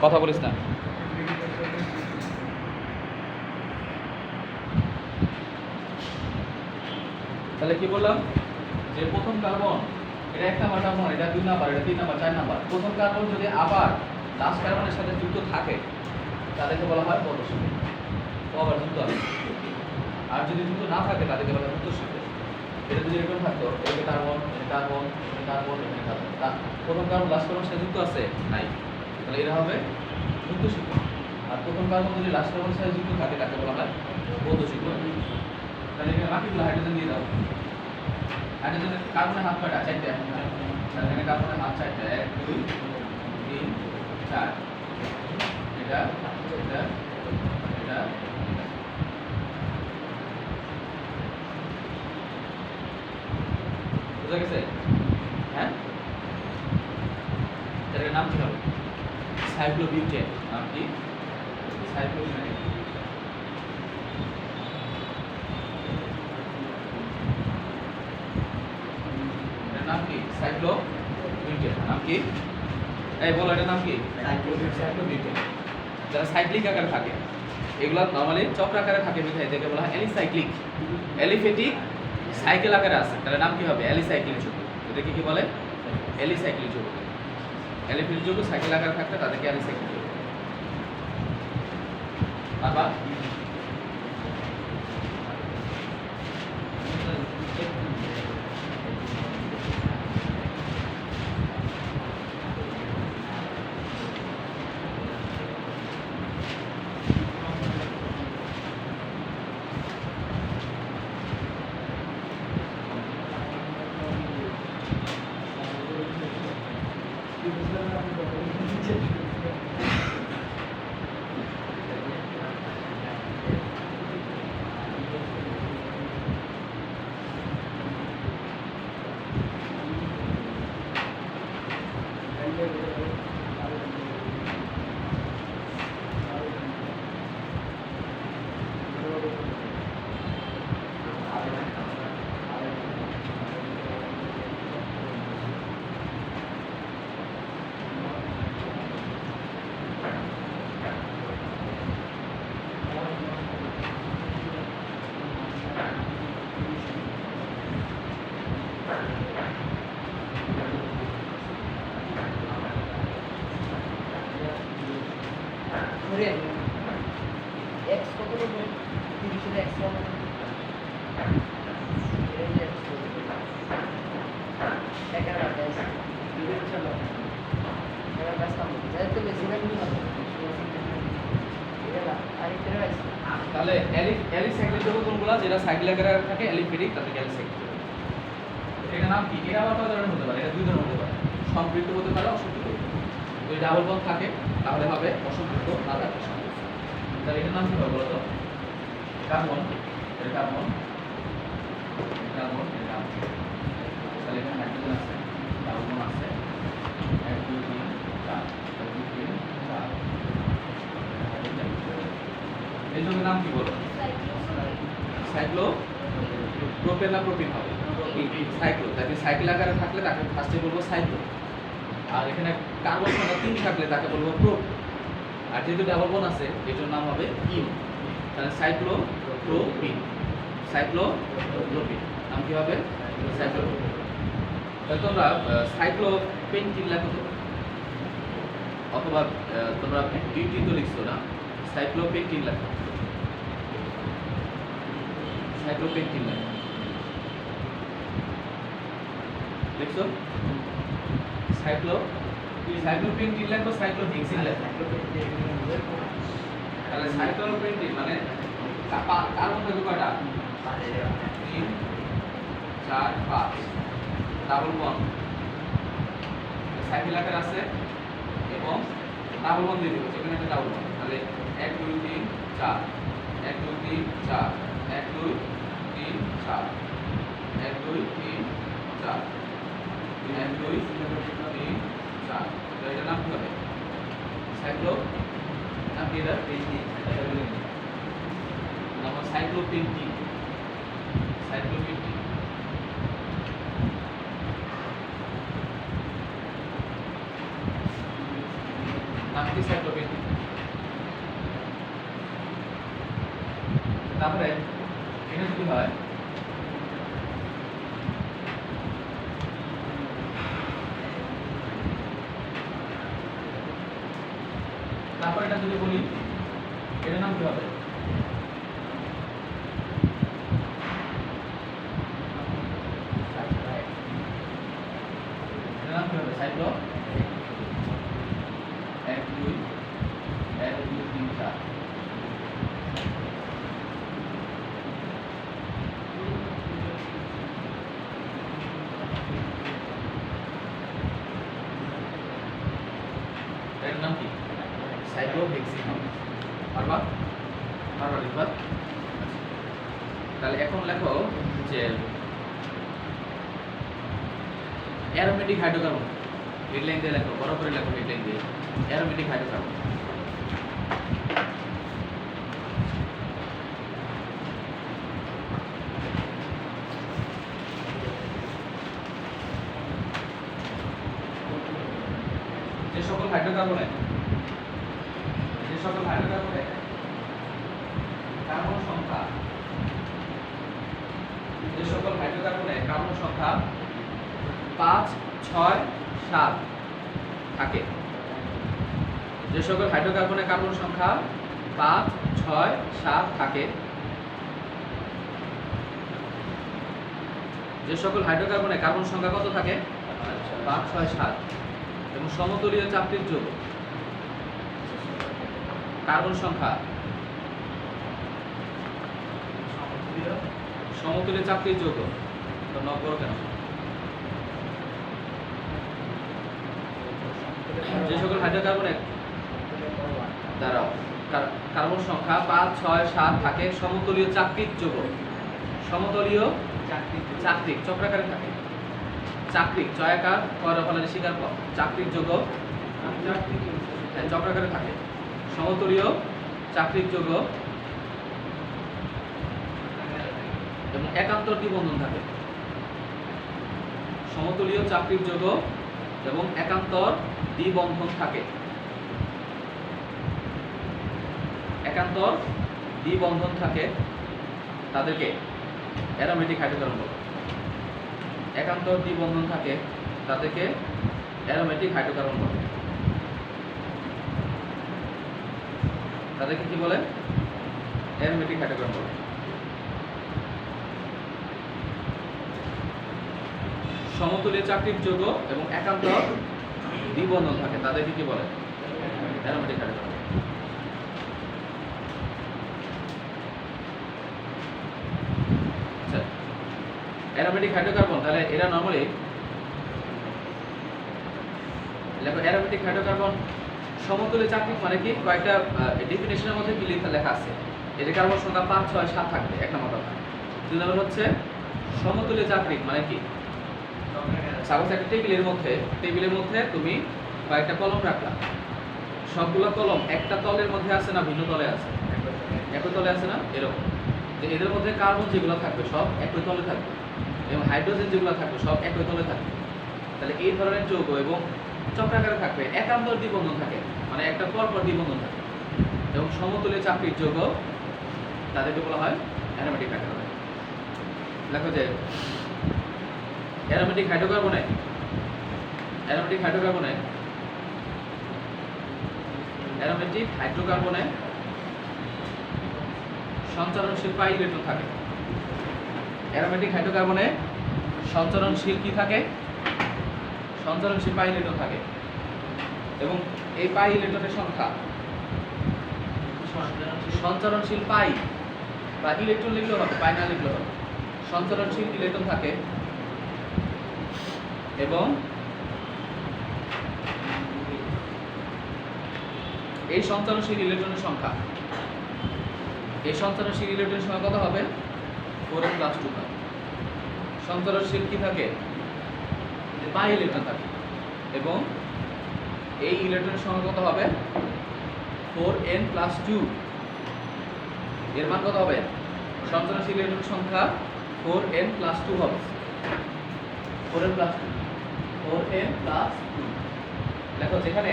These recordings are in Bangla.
কথা বলিস না। তাহলে কি বললাম যে প্রথম কার্বন এটা 1 নাম্বার কার্বন, এটা 2 নাম্বার, এটা 3 নাম্বার, 4 নাম্বার। প্রথম কার্বন যদি আবার লাস্ট কার্বনের সাথে যুক্ত থাকে তাদেরকে বলা হয় পদশিখা। ও আবার যুক্ত আছে। আর যদি যুক্ত না থাকে তাদেরকে বলা হয় উত্তরশিখা। এটা যদি এরকম থাকতো, এটা কার্বন, এটা কার্বন, এটা কার্বন, এটা কার্বন, প্রথম কার্বন লাস্ট কার্বনের সাথে যুক্ত আছে নাই, তাহলে এটা হবে উত্তরশিখা। আর প্রথম কার্বন যদি লাস্ট কার্বনের সাথে যুক্ত থাকে তাকে বলা হয় পদশিখা। তাহলে এখানে বাকিগুলো হাইড্রোজেন দিয়ে দাও। হাইড্রোজেনের কার্বনের হাত কয়টা? 4টা। তাহলে এখানে কার্বনের হাত 4টা, 1 2 3 4। এটা এটা এটা বুঝা গেছে? হ্যাঁ, এটার নাম কি হবে? সাইক্লোবিউটেন। নাম কি? সাইক্লোবিউটেন। এটার নাম কি? সাইক্লোবিউটেন। নাম কি? এই বলো, এটার নাম কি? সাইক্লোবিউটেন। যারা সাইক্লিক আকারে থাকে, এগুলো নরমালি চক্র আকারে থাকে মিথাইল, এটাকে বলা হয় অ্যালিসাইক্লিক। অ্যালিফেটিক সাইকেল আকারে আছে, তাহলে নাম কি হবে? অ্যালিসাইক্লিক যৌগ। এটাকে কি বলে? অ্যালিসাইক্লিক যৌগ। অ্যালিফেটিক যৌগ সাইকেল আকারে থাকলে তাদেরকে অ্যালিসাইক্লিক যৌগ। বাবা x কত হবে? 30 এর x হবে। এই যে x হবে। এটা রাখেন। দুটো চলো। এটা কাজটা হবে। যাতে বেশি না কিন্তু হবে। এটা আরেকটা আছে। তাহলে অ্যালিসাইক্লিক যৌগ কোনগুলো? যেটা সাইকেল আকারে থাকে অ্যালিফেটিক, তাদেরকে অ্যালিসাইক্লিক যৌগ। এটার নাম কি? এটা আবার কয় ধরনের হতে পারে? এটা 2 ধরনের হতে পারে। সম্পৃক্ত হতে পারে, অসম্পৃক্ত হতে পারে। যদি ডাবল বন্ড থাকে তাহলে হবে অসম্পৃক্ত, না থাকলে সম্পৃক্ত। তাহলে এটার নাম কি হবে বলো তো? কার্বন, এটা কার্বন, কার্বন, এটা কার্বন। তাহলে এখানে হাইড্রোজেন আছে, ডাবল বন্ড আছে, 1 2 3 4, 1 2 3 4। এই যৌগের নাম কি বলো? সাইক্লো প্রোপেন না প্রোপিন হবে? সাইক্লো। তাকে সাইকেল আকারে থাকলে তাকে ফার্স্টে বলবো সাইক্লো। আর এখানে কার্বন সংখ্যা 3 থাকলে তাকে বলবো প্রোপ। আর যেহেতু ডাবল বন্ড আছে এটার নাম হবে ইন। তাহলে সাইক্লো প্রোপিন, সাইক্লো প্রোপিন। নাম কি হবে? Cyclo propene. তাহলে তোমরা সাইক্লো পেন্টিন লেখো তো, অথবা তোমরা বিউটি তো লিখছো না, সাইক্লো পেন্টিন লেখো। সাইক্লো পেন্টিন লেখো, লিখছো? সাইক্লোপেন্টিন লেখো, সাইক্লোহেক্সিন লেখো। তাহলে সাইক্লোপেন্টিন মানে কার্বন থাকে কয়টা? 3 4 5। ডাবল বন্ড সাইকেল আকার আছে এবং ডাবল বন্ড দিয়ে দিব, যেখানে একটা ডাবল বন্ড। তাহলে 1 2 3 4, 1 2 3 4, 1 2 3 4, 1 2 3 4, 1 2 3 4। তো এটার নাম কি হবে? সাইক্লো। নাম কি এটা? নাম সাইক্লোপেন্টিন। সাইক্লোপেন্টিন। নামটি সাইক্লোপেন্টিন। তারপরে এটা যদি হয় তারপর এটা যদি বলি এটার নাম কি হবে? এটার নাম কি হবে? সাইক্লো 1 2 1 2 3 4। এর নাম কি? সাইক্লোহেক্সিন। পারবা লিখবা। তাহলে এখন লেখো যে অ্যারোমেটিক হাইড্রোকার্বন। হেডলাইন দিয়ে লেখো, বড় করে লেখো হেডলাইন দিয়ে, অ্যারোমেটিক হাইড্রোকার্বন। যে সকল হাইড্রোকার্বনে কার্বন সংখ্যা কার্বন সংখ্যা 5 6 7 থাকে, যে সকল হাইড্রোকার্বনে কার্বন সংখ্যা 5 6 7 থাকে, যে সকল হাইড্রোকার্বনে কার্বন সংখ্যা কত থাকে? 5 6 7 এবং সমতলীয় চাপটির যৌগ কার্বন সংখ্যা সমতলীয় চাপটির যৌগ তো নব্বই কেন? যে সকল হাইড্রোকার্বনে দ্বারা কার্বন সংখ্যা 5 6 7 থাকে, সমতলীয় চাকতিক যৌগ, সমতলীয় চাকতিক চক্রাকারে থাকে, চাকতিক চয়াকার কয়রফলারে শিকার পর চাকতিক যৌগ চক্রাকারে থাকে, সমতলীয় চাকতিক যৌগ এবং একান্তর দ্বিবন্ধন থাকে, সমতলীয় চাকতিক যৌগ এবং একান্তর দ্বিবন্ধন থাকে, একান্তর দ্বিবন্ধন থাকে, তাদেরকে অ্যারোমেটিক হাইড্রোকার্বন বলে। একান্তর দ্বিবন্ধন থাকে, তাদেরকে অ্যারোমেটিক হাইড্রোকার্বন বলে। তাদেরকে কি বলে? অ্যারোমেটিক হাইড্রোকার্বন বলে। সমতলীয় চাকতিক যৌগ এবং একান্তর দ্বিবন্ধন থাকে, তাদেরকে কি বলে? Aromatic hydrocarbon. আচ্ছা, অ্যারোমেটিক হাইড্রোকার্বন তাহলে এরা নরমালি লেখো অ্যারোমেটিক হাইড্রোকার্বন সমতলীয় চাকতিক মানে কি? কয়েকটা ডেফিনেশনের মধ্যে কি লেখা আছে? এর কার্বন সংখ্যা 5 6 7 থাকবে, এক নম্বর কথা। দুই নম্বর হচ্ছে সমতলীয় চাকতিক মানে কি? সাপোজ একটা টেবিলের মধ্যে তুমি কয়েকটা কলম রাখলা, সবগুলো কলম একটা তলের মধ্যে আছে না ভিন্ন তলে আছে? একই তলে আছে না? এরকম যে এদের মধ্যে কার্বন যেগুলো থাকবে সব একই তলে থাকবে এবং হাইড্রোজেন যেগুলো থাকবে সব একই তলে থাকবে। তাহলে এই ধরনের যৌগ এবং চক্রাকারে থাকবে, একান্তর দ্বিবন্ধন থাকে মানে একটা পরপর দ্বিবন্ধন থাকে এবং সমতলীয় চাকতিক যৌগ, তাদেরকে বলা হয় অ্যারোমেটিক হাইড্রোকার্বন। দেখো যে অ্যারোমেটিক হাইড্রোকার্বনে সঞ্চারণশীল পাই ইলেকট্রন থাকে। অ্যারোমেটিক হাইড্রোকার্বনে সঞ্চারণশীল কি থাকে? সঞ্চারণশীল পাই ইলেকট্রন থাকে এবং এই পাই ইলেকট্রনের সংখ্যা সঞ্চারণশীল পাই বা ইলেকট্রন লিখলেও হবে, পাই না লিখলেও হবে। সঞ্চারণশীল ইলেকট্রন থাকে এবং এই সঞ্চারণশীল ইলেকট্রনের সংখ্যা কত হবে? 4n+2 হবে। সঞ্চারণশীল কি থাকে? পাই ইলেকট্রন থাকে এবং এই ইলেকট্রনের সংখ্যা কত হবে? 4n+2। এর মান কত হবে? সঞ্চারণশীল ইলেকট্রনের সংখ্যা 4n+2 হবে। 4n+2 লেখো, যেখানে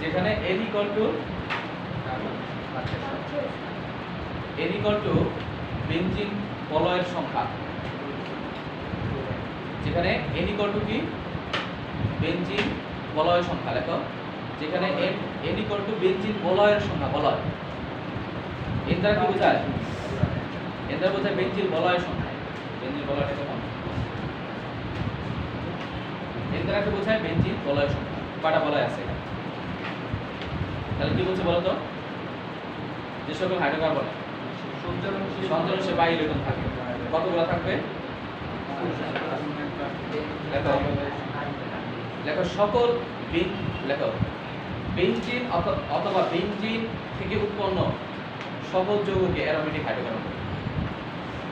যেখানে n ইকুয়াল টু বেনজিন বলয়ের সংখ্যা, যেখানে n ইকুয়াল টু কি বেনজিন বলয়ের সংখ্যা লেখো, যেখানে n ইকুয়াল টু বেনজিন বলয়ের সংখ্যা, বলয় n দ্বারা কি বোঝায়, n দ্বারা বোঝায় বেনজিন বলয়ের সংখ্যা, বেনজিন বলয়টা কেমন, n দ্বারা কি বোঝায় বেনজিন বলয়ের সংখ্যা, কয়টা বলয় আছে এখানে, তাহলে কি বলছে বলো তো, যে সকল হাইড্রোকার্বনে সঞ্চালনশীল বায়ু ইলেকট্রন থাকে কতগুলো থাকবে, লেখো লেখো সকল লেখো বেনজিন অথবা বেনজিন থেকে উৎপন্ন সকল যৌগকে অ্যারোমেটিক হাইড্রোকার্বন বলে।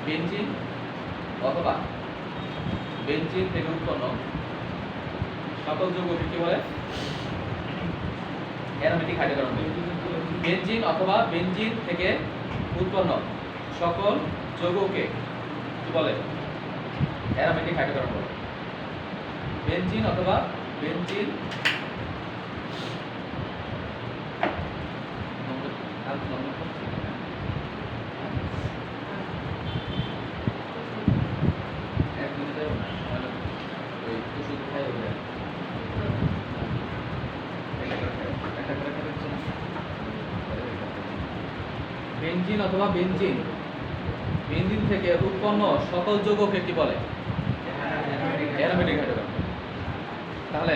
বেনজিন অথবা বেনজিন থেকে উৎপন্ন সকল যৌগকে কি বলে, অ্যারোমেটিক হাইড্রোকার্বন বলে। বেনজিন অথবা বেনজিন থেকে উৎপন্ন সকল যৌগকে কি বলে, অ্যারোমেটিক হাইড্রোকার্বন বলে। বেনজিন অথবা বেনজিন বেনজিন অথবা বেনজিন থেকে উৎপন্ন সকল যৌগকে কি বলে, অ্যারোমেটিক হাইড্রোকার্বন। তাহলে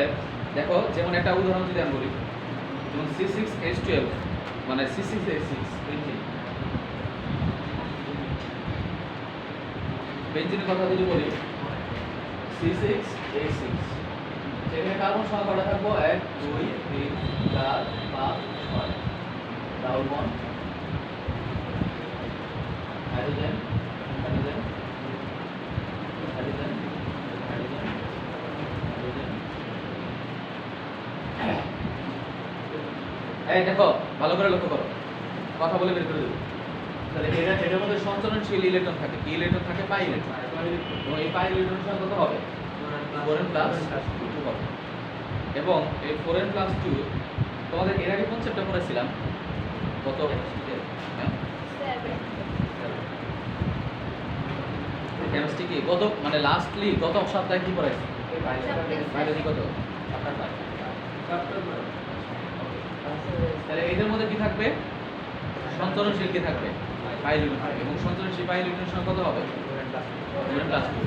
দেখো, যেমন একটা উদাহরণ যদি আমি বলি, যেমন C6H12 মানে C6H6 বেনজিনের কথা যদি বলি, C6H6 সেখানে কার্বন সংখ্যা কয়টা থাকবো, 1 2 3 4 5 6 double bond, hydrogen hydrogen hydrogen hydrogen hydrogen. এই দেখো, ভালো করে লক্ষ্য করো, কথা বলে বের করে দেবো। তাহলে এটার মধ্যে সঞ্চালনশীল ইলেকট্রন থাকে, কি ইলেকট্রন থাকে, পাই ইলেকট্রন, এবং এই পাই ইলেকট্রন সংখ্যা কত হবে, 4n প্লাস 2 হবে। এবং এই 4n প্লাস 2 তোমাদের এর আগে কোন চ্যাপ্টার পড়েছিলাম, কত কেমিস্ট্রি কি কত, মানে লাস্টলি গত সপ্তাহে কি পড়াইছি, বায়োলজি কত, আপনার পাই। তাহলে এদের মধ্যে কি থাকবে, সঞ্চালনশীল কি থাকবে, পাই ইলেকট্রন থাকবে, এবং সঞ্চালনশীল পাই ইলেকট্রনের সংখ্যা কত হবে, 4n প্লাস 2।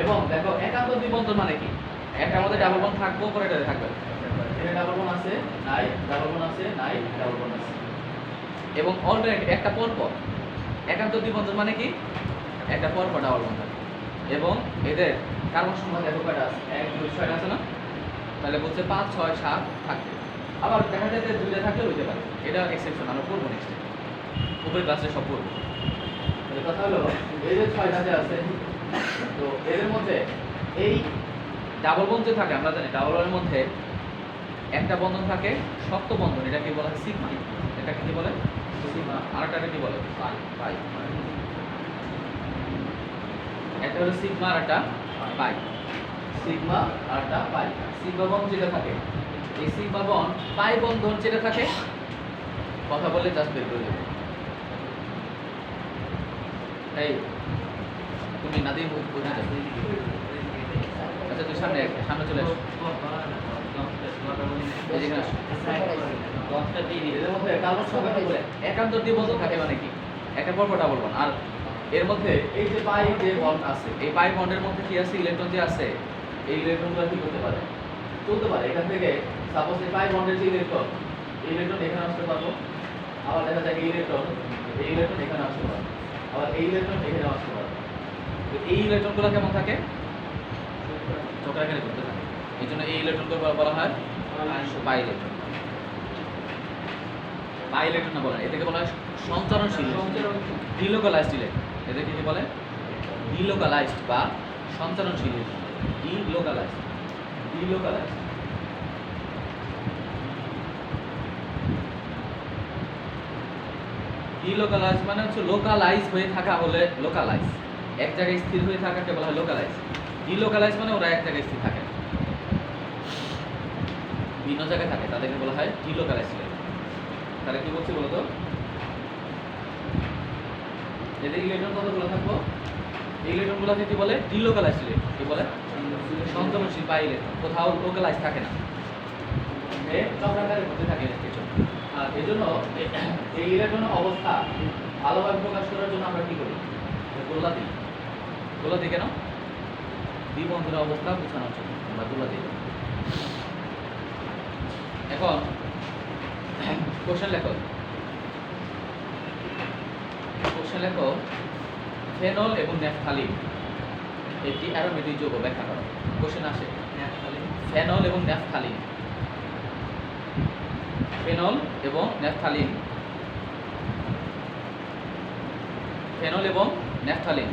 এবং দেখো একান্ত দ্বিবন্ধন মানে কি, একটা মধ্যে ডাবল বন্ড থাকবো, পরে এটাতে থাকবে, এখানে ডাবল বন্ড আছে নাই, ডাবল বন্ড আছে নাই, ডাবল বন্ড আছে, এবং অল্টারনেট একটা পর পর। একান্ত দ্বিবন্ধন মানে কি, একটা পর পর ডাবল বন্ড থাকে, এবং এদের কার্বন সংখ্যা দেখো কয়টা আছে, 1 2 6 আছে না, তাহলে বলছে 5 6 7 থাকবে। আবার দেখা যায় যে দুইটা থাকলে হইতে পারে, এটা এক্সেপশন, আমরা পড়বো নেক্সট উপরের ক্লাসে সব পড়বো। তাহলে কথা হলো এই যে 6টা যে আছে, তো এদের মধ্যে এই ডাবল বন্ড যে থাকে, আমরা জানি ডাবল বন্ডের মধ্যে একটা বন্ধন থাকে শক্ত বন্ধন, এটাকে বলা হয় সিগমা, এটাকে কি বলে সিগমা, আরেকটাকে কি বলে পাই। একটা হলো সিগমা আর একটা পাই, সিগমা আর একটা পাই। সিগমা বন্ধন যেটা থাকে, এই সিগমা বন্ড পাই বন্ধন যেটা থাকে, কথা বলে জাস্ট বের করে দেবো। এই তুমি নাদিম বুঝে যাবে, আচ্ছা তুই সামনে সামনে চলে আসো, এদিকে আসো। এর মধ্যে কার্বন সংখ্যা কি বলে, একান্ত দ্বিবন্ধন থাকে মানে কি, একটা পর পর ডাবল বন্ড। আর এর মধ্যে এই যে পাই যে বন্ড আছে, এই পাই বন্ডের মধ্যে কি আছে, ইলেকট্রন যে আছে, এই ইলেকট্রনগুলো কি করতে পারে, চলতে পারে। এখান থেকে সাপোজ এই পাই বন্ডের যে ইলেকট্রন, এই ইলেকট্রন এখানে আসতে পারবো, আবার দেখা যায় এই ইলেকট্রন এখানে আসতে পারবে, আবার এই ইলেকট্রন এখানে আসতে পারবে। তো এই ইলেকট্রনগুলো কেমন থাকে, চক্রাকারে ঘুরতে থাকে, এই জন্য এই ইলেকট্রনগুলো বলা হয় পাই ইলেকট্রন। পাই ইলেকট্রন না বলে, এটাকে বলা হয় সঞ্চারণশীল, ডিলোকালাইজড ইলেকট্রন। এদেরকে কি বলে, ডিলোকালাইজড বা সঞ্চারণশীল, ডিলোকালাইজড। ডিলোকালাইজ মানে হচ্ছে লোকালাইজ হয়ে থাকা, হলে লোকালাইজ, এক জায়গায় স্থির হয়ে থাকাকে বলা হয় লোকালাইজ। ডিলোকালাইজ মানে ওরা এক জায়গায় স্থির থাকে। ভিন্ন জায়গায় থাকে তাদেরকে বলা হয় ডিলোকাল আইসোলেট। তাহলে কি বলছি বলতো, এদের ইলেকট্রন কতগুলো থাকবো, এই ইলেকট্রনগুলোকে কি বলে ডিলোকাল আইসোলেট, কি বলে সঞ্চালনশীল বা ইলেকট্রন, কোথাও লোকালাইজ থাকে না, চক্রাকারের মধ্যে থাকে ইলেকট্রন। আর এই জন্য এই ইলেকট্রনের অবস্থা ভালোভাবে প্রকাশ করার জন্য আমরা কি করি, গোল্লা দিই। গোল্লা দিই কেন, দ্বিবন্ধের অবস্থা বোঝানোর জন্য আমরা গোল্লা দিই। এখন কোশ্চেন লেখো, কোশ্চেন লেখো ফেনল এবং ন্যাপথালিন একটি অ্যারোমেটিক যৌগ ব্যাখ্যা করো। কোশ্চেন আসে ফেনল এবং ন্যাপথালিন, ফেনল এবং ন্যাপথালিন, ফেনল এবং ন্যাপথালিন।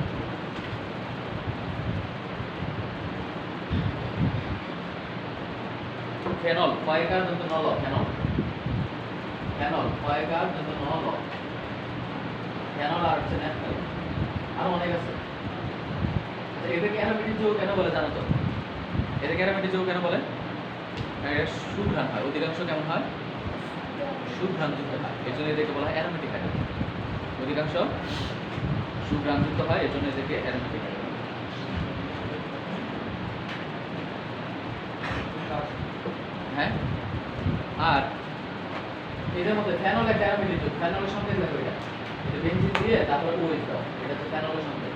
ফেনল কয়েকার জন্য নল, ফেনল ফেনল কয়েকার জন্য নল, ফেনল আর হচ্ছে ন্যাপথালিন, আরো অনেক আছে। আচ্ছা এদেরকে অ্যারোমেটিক যৌগ কেন বলে জানো তো, এদেরকে অ্যারোমেটিক যৌগ কেন বলে, এটা সুঘ্রাণ হয়, অধিকাংশ কেমন হয় সুঘ্রাণযুক্ত হয়, এর জন্য এদেরকে বলা হয় অ্যারোমেটিক হাইড্রোকার্বন। অধিকাংশ সুঘ্রাণযুক্ত হয়, এর জন্য এদেরকে অ্যারোমেটিক হাইড্রোকার্বন। হ্যাঁ, আর এদের মধ্যে ফেনল একটা অ্যারোমেটিক যৌগ, ফেনলের সঙ্গে দেখো এটা বেনজিন দিয়ে তারপরে ওএইচ দাও, এটা হচ্ছে ফেনলের সঙ্গে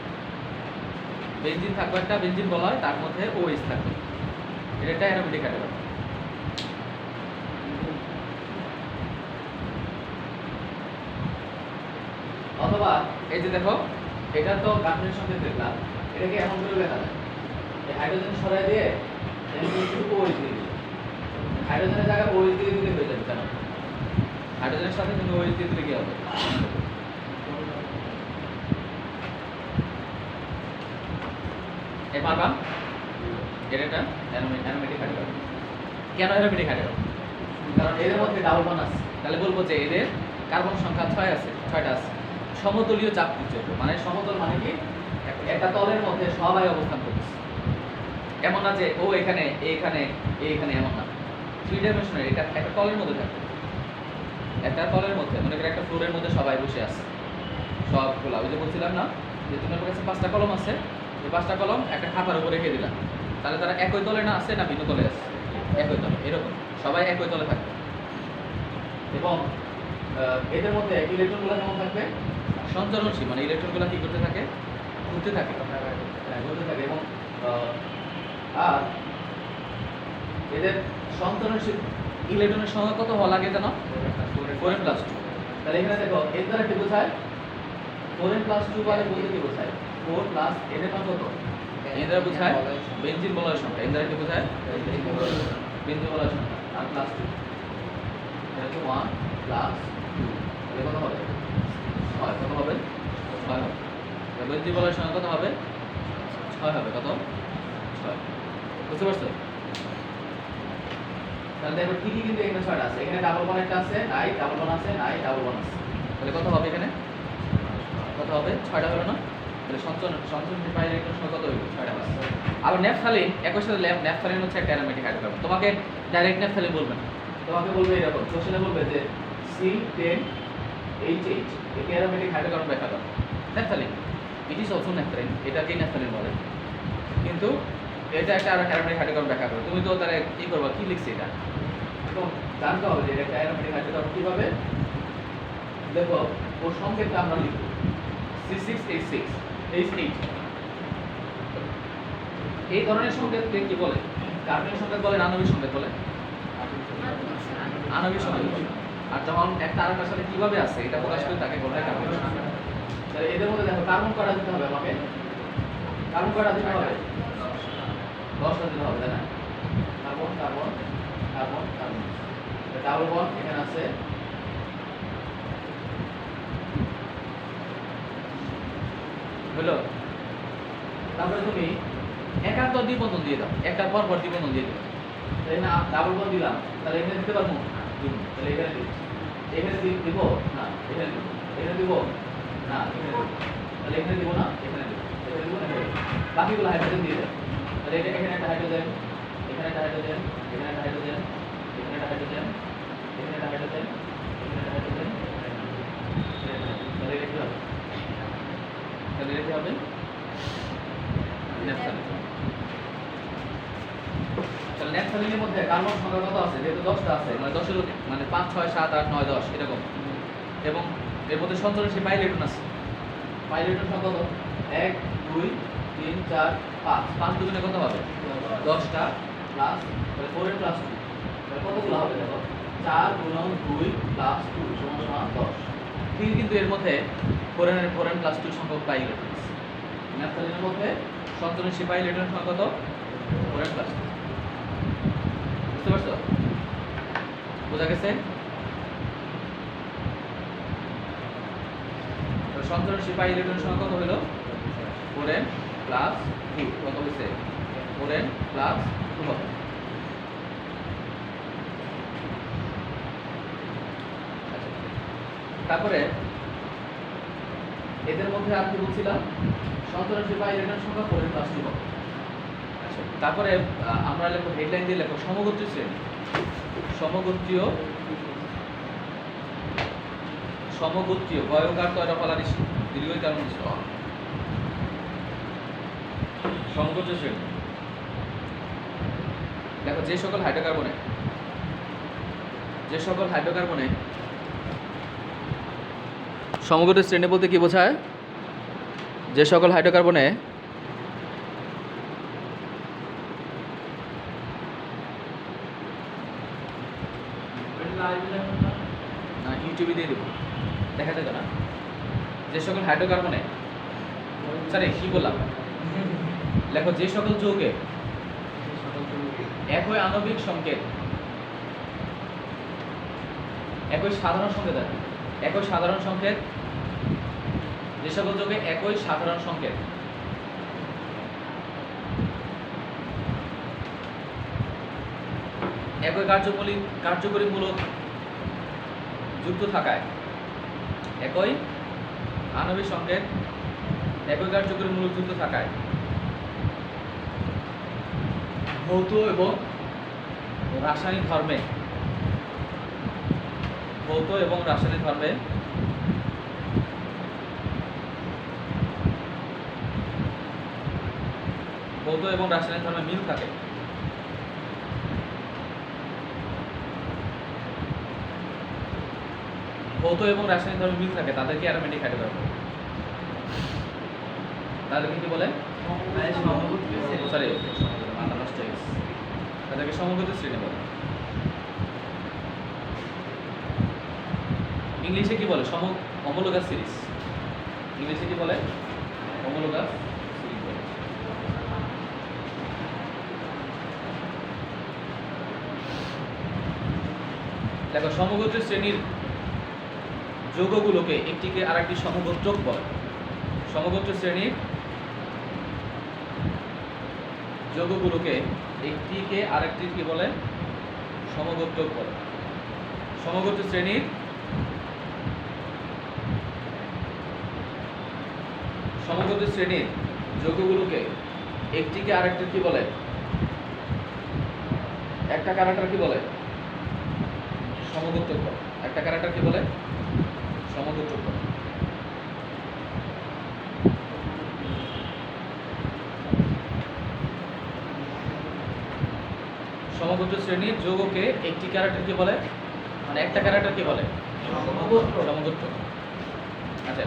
বেনজিন থাকবে, একটা বেনজিন বলা হয়, তার মধ্যে ওএইচ থাকবে, এটা একটা অ্যারোমেটিক হাইড্রোকার্বন। অথবা এই যে দেখো এটা তো কার্বনের সঙ্গে দেখলাম, এটাকে এমন করে লেখা যায়, এই হাইড্রোজেন সরাই দিয়ে শুধু ওএইচ দিয়ে দিলে, হাইড্রোজেনের জায়গায় ওএইচ দিয়ে দিলে হয়ে যাবে। কেন, হাইড্রোজেনের সাথে তুমি ওএইচ দিয়ে দিলে কি হবে, এবার পারবা, এটা একটা অ্যারোমেটিক হাইড্রোকার্বন। কেন অ্যারোমেটিক হাইড্রোকার্বন, কারণ এদের মধ্যে ডাবল বন্ড আছে। তাহলে বলবো যে এদের কার্বন সংখ্যা 6 আছে, 6টা আছে। সমতলীয় চাপযুক্ত যৌগ, মানে সমতল মানে কি একটা তলের মধ্যে সবাই অবস্থান করতেছে, এমন না যে ও এখানে এইখানে এইখানে, এমন না, 3 ডাইমেনশনাল, এটা একটা তলের মধ্যে থাকে, একটা তলের মধ্যে, মনে করে একটা ফ্লোরের মধ্যে সবাই বসে আছে সবগুলা। ওই যে বলছিলাম না যে তোমার কাছে 5টা কলম আছে, এই 5টা কলম একটা খাতার উপরে রেখে দিলাম, তাহলে তারা একই তলে না আছে না ভিন্ন তলে আছে, একই তলে, এরকম সবাই একই তলে থাকবে। এবং এদের মধ্যে ইলেকট্রনগুলো কেমন থাকবে, সঞ্চালনশীল, মানে ইলেকট্রনগুলো কি করতে থাকে, ঘুরতে থাকে, ঘুরতে থাকে। এবং আর এদের সঞ্চালনশীল ইলেকট্রনের সংখ্যা কত হওয়া লাগে জানো, 4n+2। তাহলে এখানে দেখো এর দ্বারা কি বোঝায়, 4n+2 বলে বলতে কি বোঝায়, 4 প্লাস এদের মান কত, এর দ্বারা বোঝায় বেনজিন বলয়ের সংখ্যা, এর দ্বারা কি বোঝায় বেনজিন বলয়ের সংখ্যা, আর +2, এটা হচ্ছে 1 + 2, তাহলে কত হবে 6, কত হবে 6 হবে। বেনজিন বলয়ের সংখ্যা কত হবে 6 হবে, কত 6, বুঝতে পারছো? তাহলে দেখো ঠিকই কিন্তু এখানে 6টা আছে, এখানে ডাবল বন্ড একটা আছে, নাই ডাবল বন্ড আছে, নাই ডাবল বন্ড আছে, তাহলে কত হবে এখানে, কত হবে 6টা হলো না, তাহলে সঞ্চালনশীল বাইরে ইলেকট্রন সংখ্যা কত হইলো 6টা আছে। আবার ন্যাপথালিন, একই সাথে ন্যাপথালিন হচ্ছে একটা অ্যারোমেটিক হাইড্রোকার্বন। তোমাকে ডাইরেক্ট ন্যাপথালিন বলবে না, তোমাকে বলবে এরকম, কোশ্চেনে বলবে যে C10H8 একে অ্যারোমেটিক হাইড্রোকার্বন ব্যাখ্যা করো। Naphthalene, it is also naphthalene, এটাকেই ন্যাপথালিন বলে, কিন্তু এটা একটা অ্যারোমেটিক হাইড্রোকার্বন ব্যাখ্যা করো। তুমি তো তাহলে কি করবা, কি লিখছে এটা, তো জানতে হবে যে এটা একটা অ্যারোমেটিক হাইড্রোকার্বন কিভাবে। দেখো ওর সংকেতটা আমরা লিখব C6H8। এই ধরনের সংকেতকে কি বলে, কার্বনিক সংকেত বলে না আণবিক সংকেত বলে, আণবিক সংকেত বলে। আর যখন একটা আরেকটার সাথে কিভাবে আছে এটা প্রকাশ করে তাকে বলা হয় কার্বনিক সংকেত। তাহলে এদের মধ্যে দেখো কার্বন কয়টা দিতে হবে আমাকে, কার্বন কয়টা দিতে হবে, 10টা দিতে হবে, তাই না, carbon carbon carbon carbon, double bond এখানে আছে, হলো। তারপরে তুমি একান্তর দ্বিবন্ধন দিয়ে দাও, একটার পর পর দ্বিবন্ধন দিয়ে দাও, তাই না, ডাবল বন্ড দিলাম, তাহলে এখানে দিতে পারবো, তাহলে এখানে দিচ্ছি, এখানে দিব না, এখানে দিব, এখানে দিব না, এখানে দিব, তাহলে এখানে দিব না, এখানে দিব, এখানে দিব না, বাকিগুলো হাইড্রোজেন দিয়ে দাও। তাহলে এটা এখানে একটা হাইড্রোজেন, এখানে একটা হাইড্রোজেন, এখানে একটা হাইড্রোজেন, এখানে একটা এটা কি হবে ন্যাপথালিন। তাহলে ন্যাপথালিনের মধ্যে কার্বন সংখ্যা কত আছে? যেহেতু 10টা আছে, মানে 10 মানে 5 6 7 8 9 10 এরকম। এবং এর মধ্যে সঞ্চরণশীল পাইলেটন আছে। পাইলেটন সংখ্যা কত? 1 2 3 4 5। 5 দুগুণে কত হবে? 10টা প্লাস তাহলে 4 এর প্লাস 2। তাহলে কতগুলো হবে দেখো? 4 গুণন 2 প্লাস 2 সমান সমান 10। ঠিক কিন্তু এর মধ্যে 4 n প্লাস 2 সংখ্যক পাইলেটন আছে। ন্যাপথালিনের মধ্যে সঞ্চরণশীল পাইলেটন সংখ্যা কত? 4 n প্লাস 2। বুঝতে পারছো? বোঝা গেছে? সঞ্চরণশীল পাইলেটন সংখ্যা কত হলো? 4n প্লাস 2 কত হয়েছে? 4n প্লাস 2 হবে। তারপরে এদের মধ্যে আর কি বলছিলাম? সঞ্চরণশীল পাইলেটন সংখ্যা 4n প্লাস 2 হবে। আচ্ছা, তারপরে আমরা লিখব হেডলাইন দিয়ে লিখব সমগোত্রীয় শ্রেণী। সমগোত্রীয় বয়কার তয়রা ফলারিস দীর্ঘই কারণ সমগোত্রীয় শ্রেণী। দেখো যে সকল হাইড্রোকার্বনে সমগোত্রীয় শ্রেণী বলতে কি বোঝায়? যে সকল হাইড্রোকার্বনে না ইউটিউবে দিয়ে দেবো, দেখা যাবে না। যে সকল হাইড্রোকার্বনে সরি কি বললাম, লেখো যে সকল যৌগে একই আণবিক সংকেত, একই সাধারণ সংকেত আছে, একই সাধারণ সংকেত, যে সকল যৌগে একই সাধারণ সংকেত, একই কার্যকরী মূলক যুক্ত থাকায়, একই আণবিক সংকেত, একই কার্যকরী মূলক যুক্ত থাকায় ভৌত এবং রাসায়নিক ধর্মে মিল থাকে। ভৌত এবং রাসায়নিক ধর্মে মিল থাকে তাদেরকে অ্যারোমেটিক হাইড্রোকার্বন। তাদেরকে কি বলে? সরি মাথা নষ্ট হয়ে গেছে। তাদেরকে সমগোত্রীয় শ্রেণী বলে। ইংলিশে কি বলে? Homologous series. ইংলিশে কি বলে? হোমোলোগাস সিরিজ বলে। দেখো সমগোত্রীয় শ্রেণীর যৌগগুলোকে একটিকে আরেকটি সমগোত্রক বলে। সমগোত্রীয় শ্রেণীর যৌগগুলোকে একটিকে আরেকটি কি বলে? সমগোত্রক বলে। সমগোত্রীয় শ্রেণীর যৌগগুলোকে একটিকে আরেকটি কি বলে? একটা ক্যারেক্টার কি বলে? সমগোত্রক বলে। একটা ক্যারেক্টার কি বলে? সমগোত্রক বলে। সমগোত্রীয় শ্রেণীর যৌগকে একটি ক্যারেক্টার কি বলে? মানে একটা ক্যারেক্টার কি বলে? সমগোত্র। আচ্ছা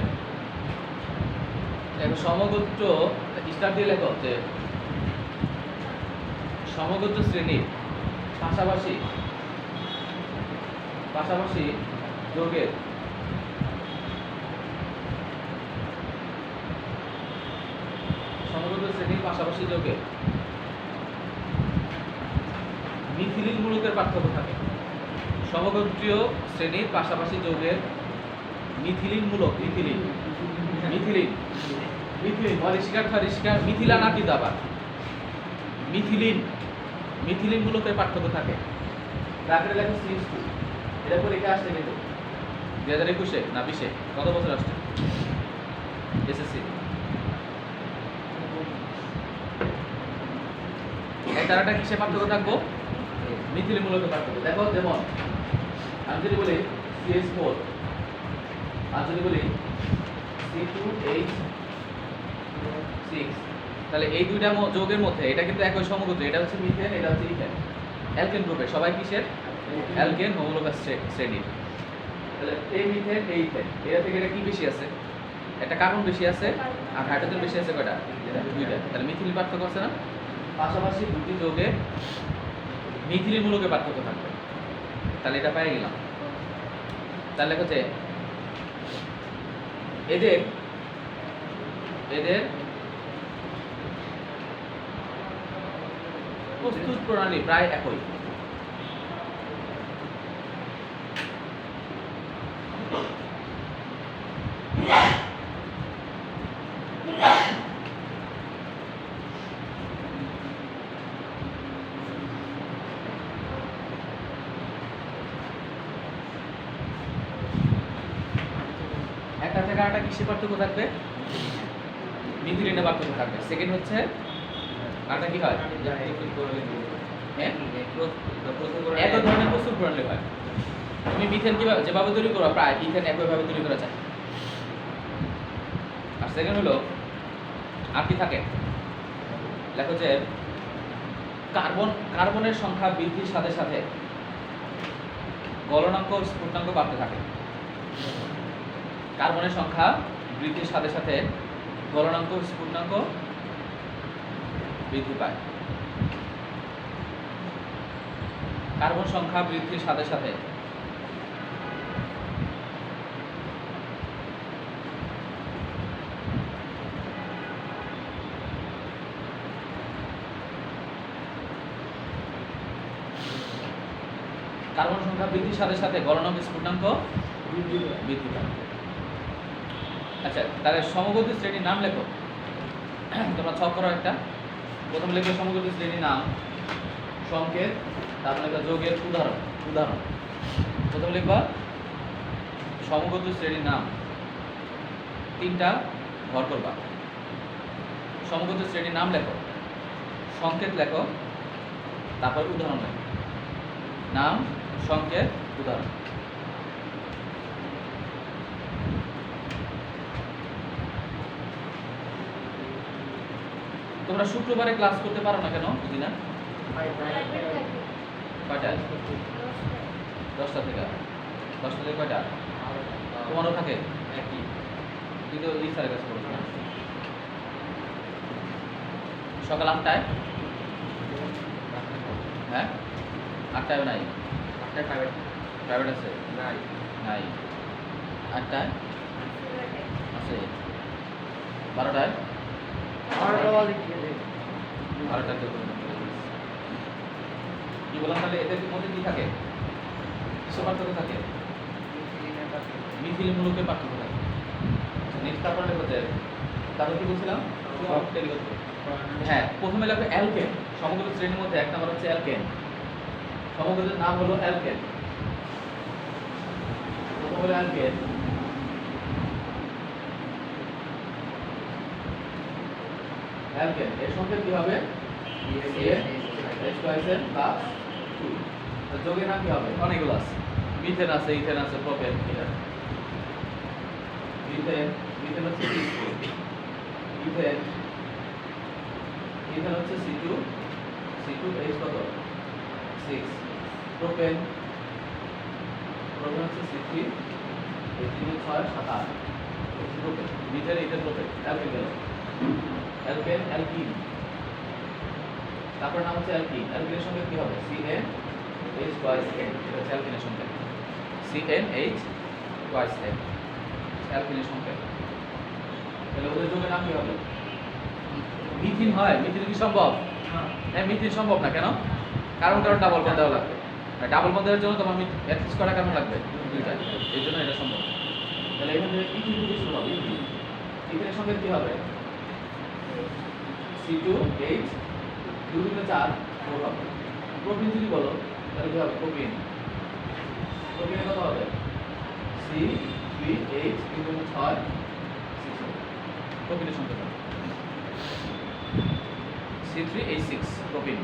দেখো সমগোত্র স্টার দিয়ে লেখো যে সমগোত্র শ্রেণীর পাশাপাশি যৌগের মিথিলিন মূলকের পার্থক্য থাকে। সমগোত্রীয় শ্রেণীর পাশাপাশি যৌগের মিথিলিন মিথিলা না কিন্তু আবার মিথিলিন মূলকের পার্থক্য থাকে। ব্র্যাকেটে লেখো CH2। এটা পরীক্ষা আসছে কিন্তু 2021-এ না 20-এ, কত বছর আসছে? এসএসসি। এই তারাটা কিসে পার্থক্য থাকবো? মিথিলিন মূলকের পার্থক্য। দেখো যেমন আমি যদি বলি CH4 আর যদি বলি C2H5 6। তাহলে এই দুইটা যৌগের মধ্যে এটা কিন্তু একই সমগোত্র, এটা হচ্ছে মিথেন, এটা হচ্ছে ইথেন। অ্যালকেন গ্রুপের সবাই কিসের? অ্যালকেন হোমোলোগাস শ্রেণীর। তাহলে এই মিথেন এই ইথেন, এর থেকে এটা কি বেশি আছে? একটা কার্বন বেশি আছে আর হাইড্রোজেন বেশি আছে কয়টা? দুইটা। তাহলে মিথিলিন পার্থক্য আছে না? পাশাপাশি দুটি যৌগের মিথিলিন মূলকে পার্থক্য থাকবে। তাহলে এটা পেয়ে গেলাম। তাহলে হচ্ছে এদের এদের প্রস্তুত প্রণালী প্রায় একই। একটা থেকে আরেকটা কিসে পার্থক্য থাকবে? মিথিলিনে পার্থক্য থাকবে। সেকেন্ড হচ্ছে আরেকটা কি হয়? হ্যাঁ? একই ধরনের প্রস্তুত প্রণালী হয়। তুমি মিথেন কিভাবে যেভাবে তৈরি করো প্রায় ইথেন একইভাবে তৈরি করা যায়। আর সেকেন্ড হলো আর কি থাকে? লেখো যে কার্বনের সংখ্যা বৃদ্ধির সাথে সাথে গলনাঙ্ক স্ফুটনাঙ্ক বাড়তে থাকে। কার্বনের সংখ্যা বৃদ্ধির সাথে সাথে গলনাঙ্ক স্ফুটনাঙ্ক বৃদ্ধি পায়। কার্বন সংখ্যা বৃদ্ধির সাথে সাথে কার্বন সংখ্যা বৃদ্ধির সাথে সাথে গলনাঙ্ক স্ফুটনাঙ্ক বৃদ্ধি পায়। আচ্ছা, তাহলে সমগতি শ্রেণীর নাম লেখো। তোমরা ছক করো একটা। প্রথম লেখো সমগতি শ্রেণীর নাম, সংকেত, তারপর লেখো যৌগের উদাহরণ। প্রথম লিখবা সমগতি শ্রেণীর নাম, তিনটা ঘর করবা। সমগতি শ্রেণীর নাম লেখো, সংকেত লেখো, তারপর উদাহরণ লেখো। নাম, সংকেত, উদাহরণ। তোমরা শুক্রবারে ক্লাস করতে পারো না কেন? বুঝি না। কয়টায়? 10টা থেকে 10টা থেকে কয়টা? তোমারও থাকে একই? কিন্তু এই স্যারের কাছে পড়ো না। সকাল 8টায়? হ্যাঁ, 8টায় নাই? 8টায় প্রাইভেট আছে? নাই। 8টায় আছে? 12টায়? 12টায় কি বললাম? তাহলে এদের মধ্যে কি থাকে? কিসের পার্থক্য থাকে? মিথিলিন মূলকের পার্থক্য থাকে। নেক্সট তারপর লেখো যে তারপর কি বলছিলাম? হ্যাঁ, প্রথমে লেখো অ্যালকেন। সমগ্র শ্রেণীর মধ্যে এক নম্বর হচ্ছে অ্যালকেন। সমগ্রের নাম হলো অ্যালকেন। প্রথম হলো অ্যালকেন। অ্যালকেন এর সংকেত কি হবে? H2SN plus 2। যৌগের নাম কি হবে? অনেকগুলো আছে। মিথেন আছে, ইথেন আছে, প্রোপেন। মিথেন হচ্ছে C2, ইথেন হচ্ছে C2H কত? 6। প্রোপেন হচ্ছে C3, এই 3 6 7 8। Propane, methane, ethane, propane. Alkane গেল। Alkane, alkene. তারপর নাম হচ্ছে অ্যালকিন। অ্যালকিনের সঙ্গে কি হবে? CnH2n। এটা হচ্ছে অ্যালকিনের সঙ্গে CnH2n, অ্যালকিনের সঙ্গে। তাহলে ওদের যৌগের নাম কি হবে? মিথিন হয়। মিথিন কি সম্ভব? হ্যাঁ, মিথিন সম্ভব না। কেন? কারণ ডাবল বন্ধ দেওয়া লাগবে। ডাবল বন্ধ দেওয়ার জন্য তোমার অ্যাক্সেস করা কেমন লাগবে? দুইটা। এই জন্য এটা সম্ভব। তাহলে এখান থেকে ইথিন থেকে শুরু হবে। ইথিনের সঙ্গে কি হবে? C2H 2 × 4 4 হবে। প্রোপিন যদি বলো তাহলে কি হবে? প্রোপিন। প্রোপিনে কত হবে? C3H 3 × 6 6 হবে। প্রোপিনের সংখ্যা C3H6 প্রোপিন।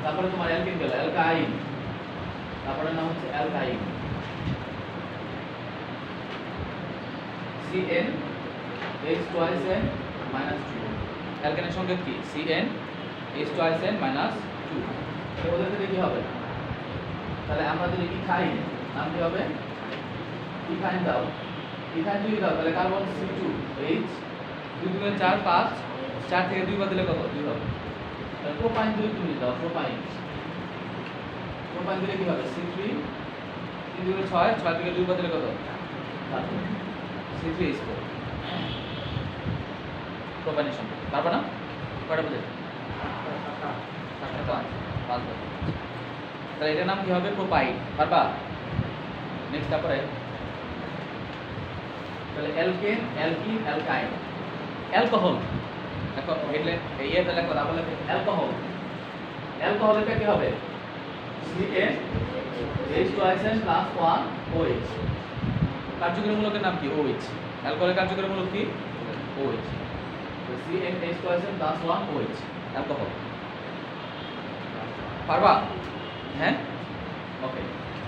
তারপরে তোমার অ্যালকিন গেল, অ্যালকাইন। তারপরের নাম হচ্ছে অ্যালকাইন। CN H2SN -2। অ্যালকাইনের সংকেত কি? CN H2SN -2। তাহলে ওদের থেকে কি হবে? তাহলে আমরা যদি ইথাইন নাম কি হবে? ইথাইন দাও, ইথাইন যদি দাও তাহলে কার্বন C2H 2 2 4 5, 4 থেকে 2 বাদ দিলে কত? 2 হবে। তাহলে প্রোপাইন 2 তুমি দাও, প্রোপাইন দিলে কি হবে? C3 3 2 6, 6 থেকে 2 বাদ দিলে কত? 7, C3H4। প্রোপাইনের সংখ্যা পারবা না? কয়টা বুঝে? 5। তাহলে এটার নাম কি হবে? প্রোপাইন। পারবা? নেক্সট তারপরে তাহলে অ্যালকেন, অ্যালকিন, অ্যালকাইন। অ্যালকোহল দেখো হেডলাইন ইয়েতে লেখো, তারপরে লেখো অ্যালকোহল। অ্যালকোহলেরটা কি হবে? CN H2SN +1 OH। কার্যকরী মূলকের নাম কি? OH। অ্যালকোহলের কার্যকরী মূলক কি? OH। তো CN H2SN +1 OH অ্যালকোহল। পারবা? হ্যাঁ, ওকে।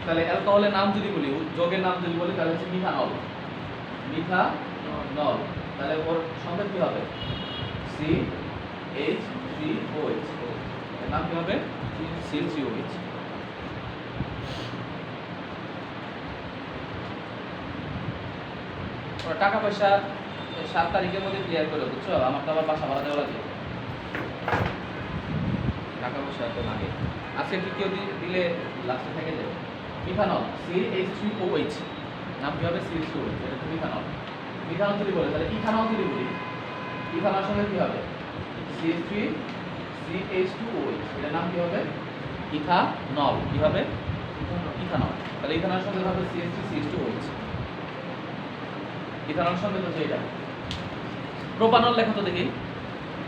তাহলে অ্যালকোহলের নাম যদি বলি, যৌগের নাম যদি বলি, তাহলে হচ্ছে মিথানল। মিথানল। তাহলে ওর সংকেত কি হবে? CH3OH। এর নাম কি হবে? CH3OH। ওরা টাকা পয়সা 7 তারিখের মধ্যে ক্লিয়ার করে, বুঝছো? আমার তো আবার বাসা ভাড়া দেওয়া লাগে, টাকা পয়সা তো লাগে। আজকে কি কেউ দিলে লাস্টে থেকে যাবে। মিথানল CH3OH নাম কি হবে? CH3OH। এটা তো মিথানল। মিথানল যদি বলে তাহলে ইথানল যদি বলি, ইথানলের সঙ্গে কি হবে? CH3CH2OH। এটার নাম কি হবে? ইথানল। কি হবে? ইথানল। তাহলে ইথানলের সঙ্গে হবে CH3CH2OH। ইথানল সঙ্গে তো এটা। প্রোপানল লেখো তো দেখি।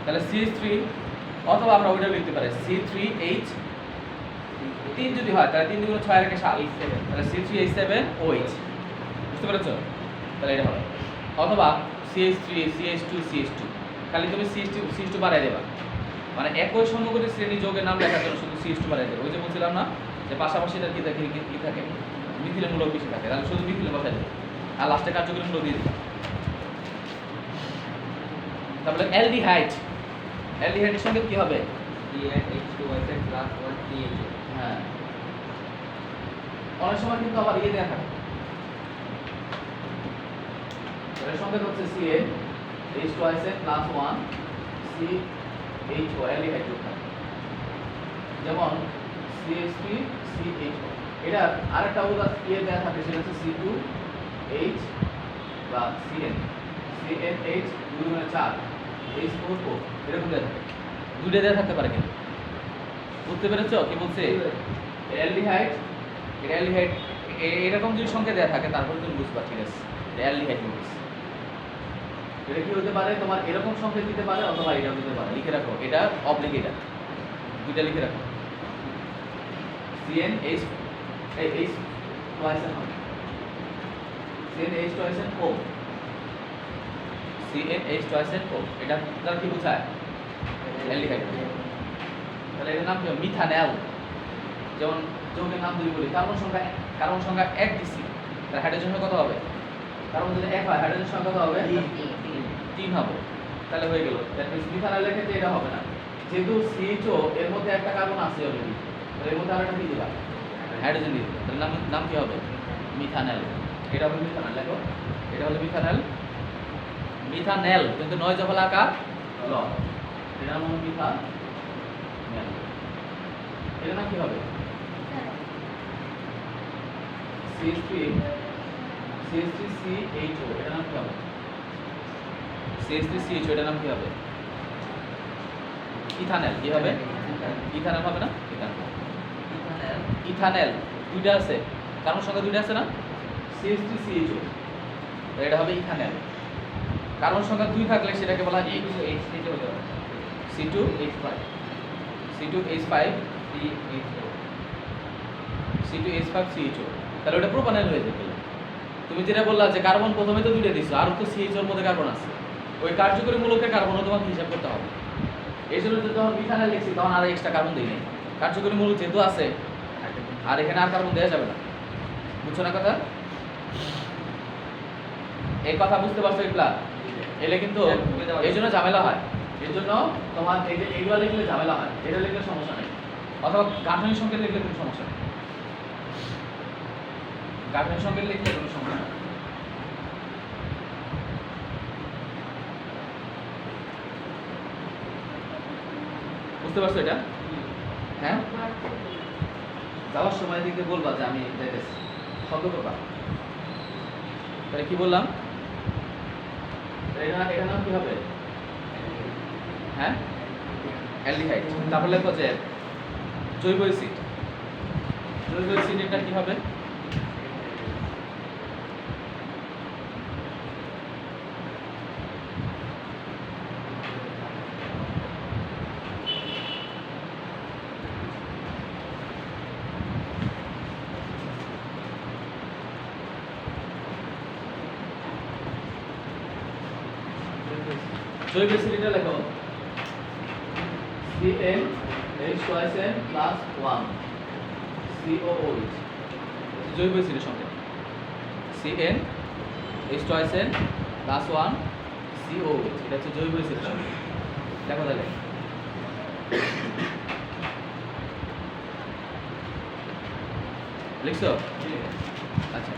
তাহলে CH3, অথবা আমরা ওইটা লিখতে পারি C3H 3 যদি হয় তাহলে 3 2 6 রেখে 7, তাহলে C3H7OH। বুঝতে পেরেছো? তাহলে এটা হবে। অথবা CH3 CH2 CH2, খালি তুমি CH2 বাড়াই দেবা, মানে একই সমগতি শ্রেণী যৌগের নাম লেখার জন্য শুধু CH2 বাড়াই দেবে। ওই যে বলছিলাম না যে পাশাপাশি এটা কি থাকে? মিথিলের মূলক বেশি থাকে, তাহলে শুধু মিথিলে বসাই দেবে আর লাস্টে কার্যকরী মূলক দিয়ে দিবে। তারপরে অ্যালডিহাইড। অ্যালডিহাইডের সঙ্গে কি হবে? H2SN +1 CH। হ্যাঁ, অনেক সময় কিন্তু আবার ইয়ে দেওয়া থাকে, এর সঙ্গে হচ্ছে CN H2SN +1 CHO অ্যালডিহাইড যোগ থাকে, যেমন CH3CHO। এটা আরেকটা ইয়ে দেওয়া থাকে, সেটা হচ্ছে C2H বা CNH 2 2 4 H4O, এরকম দেওয়া থাকে। দুইটা দেওয়া থাকতে পারে কিন্তু। বুঝতে পেরেছো কি বলছে? অ্যালডিহাইড, অ্যালডিহাইড এরকম যদি সংখ্যা দেওয়া থাকে তারপরে তুমি বুঝবা, ঠিক আছে, অ্যালডিহাইড বলছে। এটা কি হতে পারে? তোমার এরকম সংখ্যা দিতে পারে, অথবা এটা দিতে পারে। লিখে রাখো, এটা অবলিক, এটা দুইটা লিখে রাখো। CNH H2SN হবে CNH2SNO, CNH2SNO। এটা তার কি বোঝায়? অ্যালডিহাইড। তাহলে এর নাম কি হবে? মিথানল। যেমন যৌগের নাম যদি বলি, কার্বন সংখ্যা 1 দিছি, তাহলে হাইড্রোজেন সংখ্যা কত হবে? কার্বন যদি 1 হয়, হাইড্রোজেন সংখ্যা কত হবে? 3 হবে। তাহলে হয়ে গেল। দ্যাট মিন্স মিথানলের ক্ষেত্রে এটা হবে না, যেহেতু CHO এর মধ্যে একটা কার্বন আছে অলরেডি, তাহলে এর মধ্যে আরেকটা কি দিবা? হাইড্রোজেন দিবা। তাহলে নাম কি হবে? মিথানল। এটা হবে মিথানল। দেখো, এটা হলো মিথানল। মিথানল কিন্তু 9 জফলা আকার ল, এটা নাম হলো মিথানল। এর নাম কি হবে? CH3CHO। এটার নাম কি হবে? CH3CHO। এটার নাম কি হবে? ইথানল। কি হবে? ইথানল হবে না? ইথানল দুইটা আছে, কার্বন সংখ্যা দুইটা আছে না? CH3CHO, এটা হবে ইথানল। কার্বন সংখ্যা 2 থাকলে সেটাকে বলা হয় C2H5 C2H5CHO। তাহলে ওটা প্রোপানল হয়ে যাবে। তুমি যেটা বললা যে কার্বন প্রথমে তো দুইটা দিছো, আর তো CHO এর মধ্যে কার্বন আছে, ওই কার্যকরী মূলকের কার্বনও তোমাকে হিসাব করতে হবে। এই জন্য যখন মিথানল লিখছি তখন আর এক্সট্রা কার্বন দিই নাই, কার্যকরী মূলক যেহেতু আছে আর এখানে আর কার্বন দেওয়া যাবে না। বুঝছো না কথা? এই কথা বুঝতে পারছো এগুলা? এলে কিন্তু এই জন্য ঝামেলা হয়। এর জন্য তোমার এই যে এগুলো লিখলে ঝামেলা হয়, এটা লিখলে সমস্যা নেই। অথবা গাঠনিক সংকেত লিখলে কোনো সমস্যা নেই। গাঠনিক সংকেত লিখলে কোনো সমস্যা নেই। বুঝতে পারছো এটা? হ্যাঁ, যাওয়ার সময় দিকে বলবা যে আমি যাইতেছি, সতর্কতা। তাহলে কি বললাম? এটা নাম কি হবে? হ্যাঁ, অ্যালডিহাইড। তারপর লেখো যে জৈব অ্যাসিড। জৈব অ্যাসিড এটা কি হবে? জৈব অ্যাসিড এটা লেখো CnH2n + 1 COOH। জৈব অ্যাসিডের সংকেত CnH2n + 1 COOH, এটা হচ্ছে জৈব অ্যাসিডের সংকেত। লেখো তাহলে। লিখছো? আচ্ছা,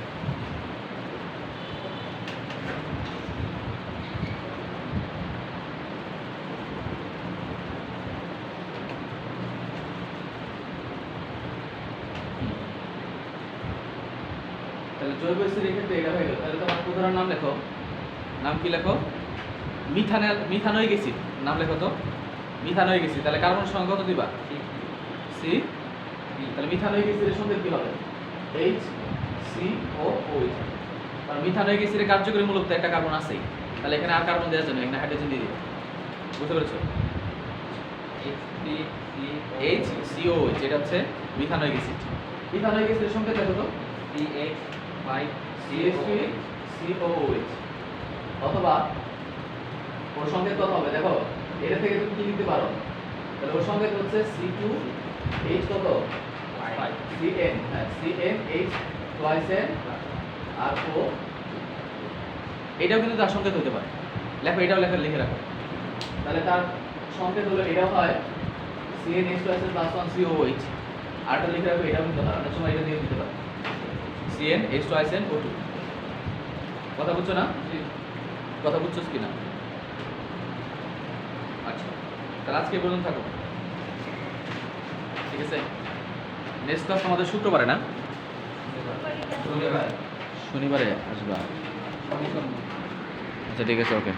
তাহলে জৈব অ্যাসিডের ক্ষেত্রে এটা হয়ে গেল। তাহলে তোমার উদাহরণ নাম লেখো। নাম কি লেখো? Methanoic acid. নাম লেখো তো, মিথানোয়িক অ্যাসিড। তাহলে কার্বন সংখ্যা কত দিবা? সি। তাহলে মিথানোয়িক অ্যাসিডের সঙ্গে কি হবে? HCOOH। কারণ মিথানোয়িক অ্যাসিডের কার্যকরী মূলক তো একটা কার্বন আছেই, তাহলে এখানে আর কার্বন দেওয়ার জন্য এখানে হাইড্রোজেন দিয়ে দিবে। বুঝতে পেরেছো? HCOOH, এটা হচ্ছে মিথানোয়িক অ্যাসিড। মিথানোয়িক অ্যাসিডের সংকেত লেখো তো, CH5COOH। অথবা ওর সংকেত কত হবে দেখো, এটা থেকে তুমি কি লিখতে পারো? তাহলে ওর সংকেত হচ্ছে C2H কত? CN, হ্যাঁ, CnH twice N আর O। এটাও কিন্তু তার সংকেত হতে পারে। লেখো, এটাও লিখে রাখো। তাহলে তার সংকেত হলো এটাও হয় CnH twice N + 1 COOH। আরটা লিখে রাখো, এটাও কিন্তু হয়। অনেক সময় এটা দিয়ে দিতে পারে CnH twice N O2। কথা বুঝছো না? কথা বুঝছোস কি না? আচ্ছা, তাহলে আজকে এই পর্যন্ত থাকো, ঠিক আছে? নেক্সট ক্লাস আমাদের শুক্রবারে না? শনিবারে আসবা। আচ্ছা, ঠিক আছে, ওকে।